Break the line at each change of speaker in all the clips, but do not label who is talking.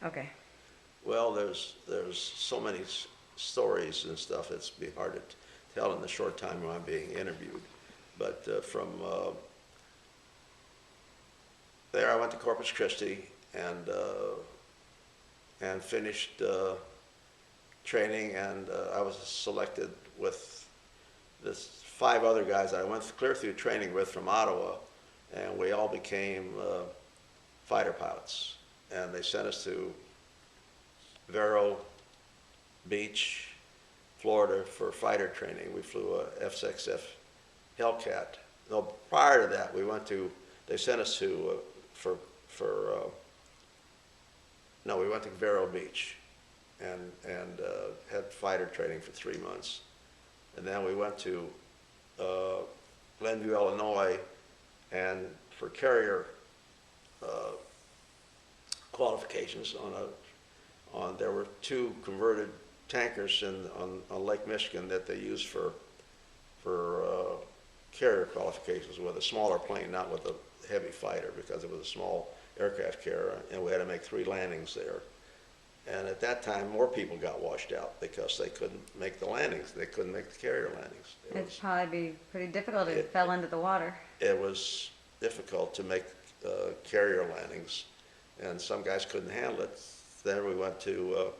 Okay.
Well, there's so many stories and stuff. It's be hard to tell in the short time when I'm being interviewed. But from there, I went to Corpus Christi and finished training, and I was selected with this 5 other guys I went clear through training with from Ottawa, and we all became fighter pilots. And they sent us to Vero Beach, Florida for fighter training. We flew a F-6F Hellcat. No, prior to that, they sent us to, no, we went to Vero Beach and had fighter training for 3 months. And then we went to Glenview, Illinois, and for carrier qualifications there were 2 converted tankers on Lake Michigan that they used for carrier qualifications with a smaller plane, not with a heavy fighter, because it was a small aircraft carrier, and we had to make 3 landings there. And at that time, more people got washed out because they couldn't make the landings. They couldn't make the carrier landings.
It'd probably be pretty difficult if it fell into the water.
It was difficult to make carrier landings, and some guys couldn't handle it. Then we went to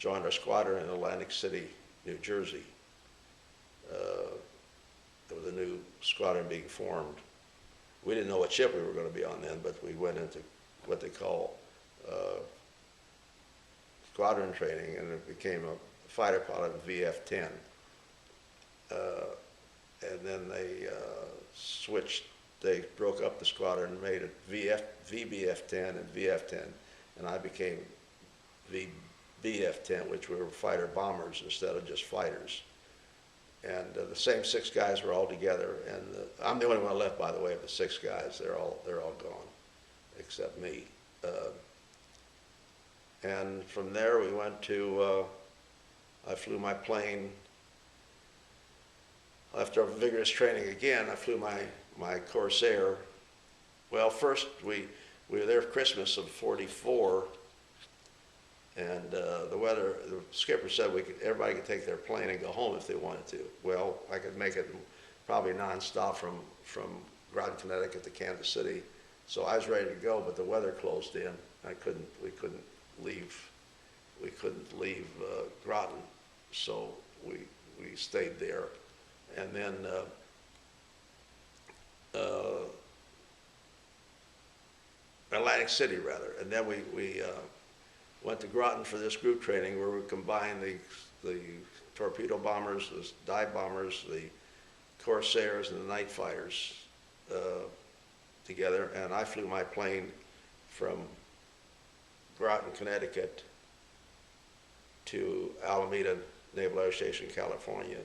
join our squadron in Atlantic City, New Jersey. There was a new squadron being formed. We didn't know what ship we were going to be on then, but we went into what they call squadron training, and it became a fighter pilot in VF-10. And then they they broke up the squadron and made it VBF-10 and VF-10, and I became VBF-10, which were fighter bombers instead of just fighters. And the same 6 guys were all together, and I'm the only one left, by the way, of the 6 guys. They're all gone, except me. And from there we went to, I flew my plane, after vigorous training again, I flew my Corsair. Well, first we were there Christmas of '44, and the skipper said everybody could take their plane and go home if they wanted to. Well, I could make it probably nonstop from Groton, Connecticut to Kansas City. So I was ready to go, but the weather closed in. We couldn't leave Groton, so we stayed there, and then Atlantic City rather, and then we went to Groton for this group training where we combined the torpedo bombers, the dive bombers, the Corsairs, and the night fighters together, and I flew my plane from Groton, Connecticut to Alameda Naval Air Station, California.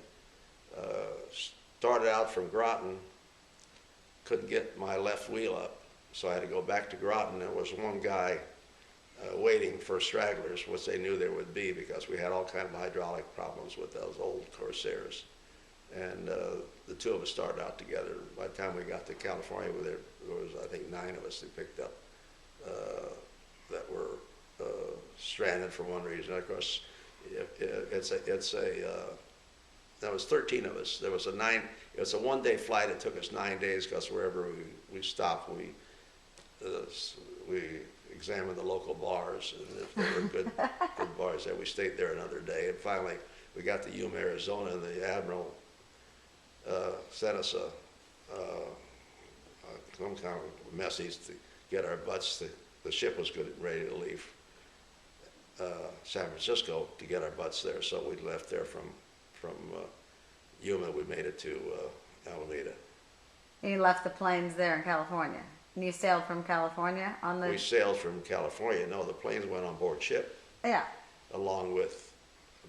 Started out from Groton, couldn't get my left wheel up, so I had to go back to Groton. There was one guy waiting for stragglers, which they knew there would be because we had all kinds of hydraulic problems with those old Corsairs. And the 2 of us started out together. By the time we got to California, there was, I think, 9 of us that picked up that were stranded for one reason. Of course, there was 13 of us. It was a one-day flight. It took us 9 days because wherever we stopped, we examined the local bars, and if there were good bars there, we stayed there another day. And finally, we got to Yuma, Arizona, and the admiral sent us some kind of message to get our butts. The ship was good and ready to leave San Francisco to get our butts there, so we left there from Yuma. We made it to Alameda.
And you left the planes there in California. And you sailed from California on the...
We sailed from California. No, the planes went on board ship.
Yeah.
Along with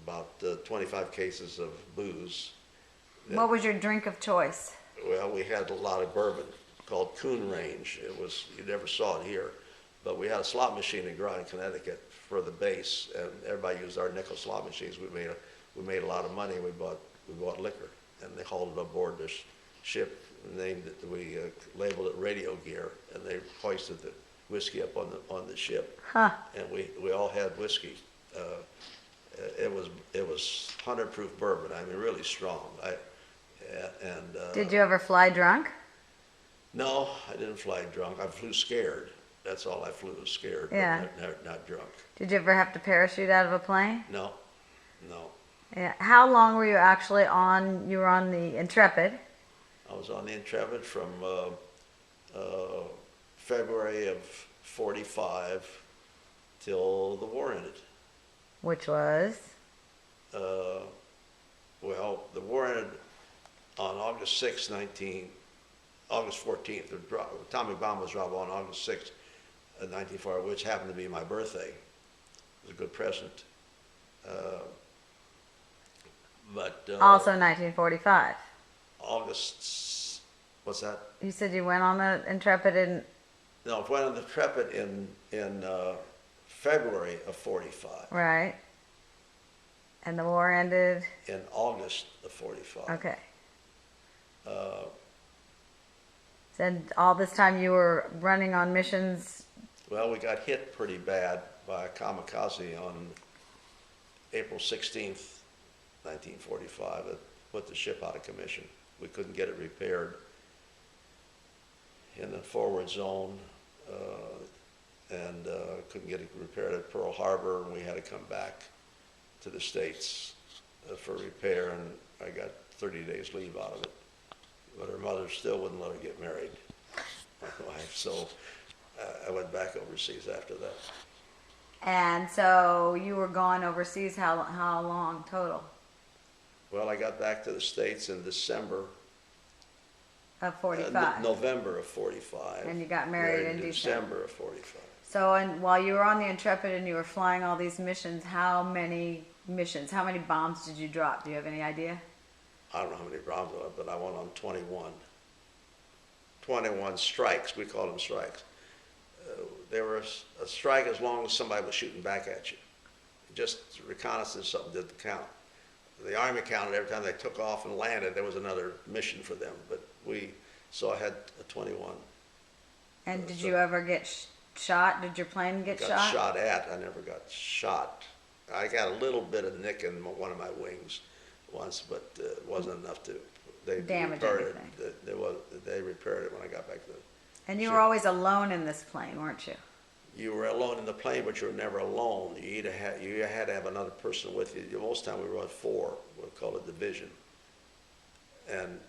about 25 cases of booze.
What was your drink of choice?
Well, we had a lot of bourbon called Coon Range. You never saw it here, but we had a slot machine in Groton, Connecticut for the base, and everybody used our nickel slot machines. We made a lot of money. We bought liquor, and they hauled it aboard this ship. We labeled it radio gear, and they hoisted whiskey up on the ship,
Huh.
and we all had whiskey. It was 100 proof bourbon. I mean, really strong.
Did you ever fly drunk?
No, I didn't fly drunk. I flew scared. That's all I flew, was scared,
Yeah.
but not drunk.
Did you ever have to parachute out of a plane?
No, no.
Yeah. How long were you actually on? You were on the Intrepid.
I was on the Intrepid from February of '45 till the war ended.
Which was?
Well, the war ended on August 6, August 14th. The atomic bomb was dropped on August 6th, 1940, which happened to be my birthday. It was a good present.
Also 1945.
August, what's that?
You said you went on the Intrepid in.
No, I went on the Intrepid in February of '45.
Right. And the war ended.
In August of '45.
Okay. And all this time you were running on missions.
Well, we got hit pretty bad by a kamikaze on April 16th, 1945. It put the ship out of commission. We couldn't get it repaired in the forward zone, and couldn't get it repaired at Pearl Harbor, and we had to come back to the States for repair, and I got 30 days leave out of it. But her mother still wouldn't let her get married, my wife, so I went back overseas after that.
And so you were gone overseas how long total?
Well, I got back to the States in December.
Of 45.
November of '45.
And you got married in
December of '45.
So, and while you were on the Intrepid and you were flying all these missions, how many bombs did you drop? Do you have any idea?
I don't know how many bombs, but I went on 21. 21 strikes, we call them strikes. They were a strike as long as somebody was shooting back at you. Just reconnaissance, something didn't count. The Army counted every time they took off and landed, there was another mission for them. But so I had a 21.
And did you ever get shot? Did your plane get shot?
Shot at. I never got shot. I got a little bit of nick in one of my wings once, but it wasn't enough to
damage
repaired
anything.
They repaired it when I got back to the
And you were always alone in this plane, weren't you?
You were alone in the plane, but you were never alone. You had to have another person with you. Most of the time we were on 4. We call it division. And